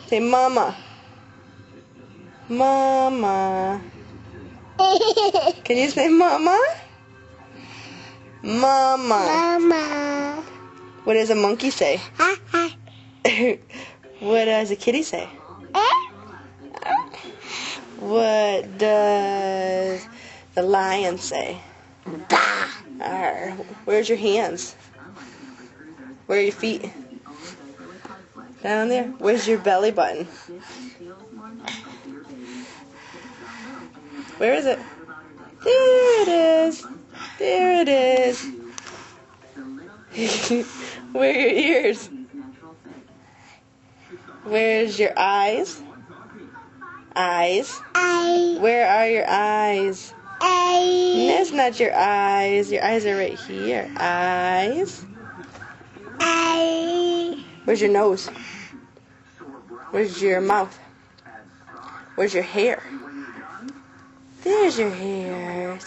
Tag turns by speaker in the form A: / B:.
A: Say mama. Mama. Can you say mama? Mama.
B: Mama.
A: What does a monkey say? What does a kitty say? What does the lion say? Arr. Where's your hands? Where are your feet? Down there. Where's your belly button? Where is it? There it is. There it is. Where are your ears? Where's your eyes? Eyes. Where are your eyes? That's not your eyes. Your eyes are right here. Eyes. Where's your nose? Where's your mouth? Where's your hair? There's your hair.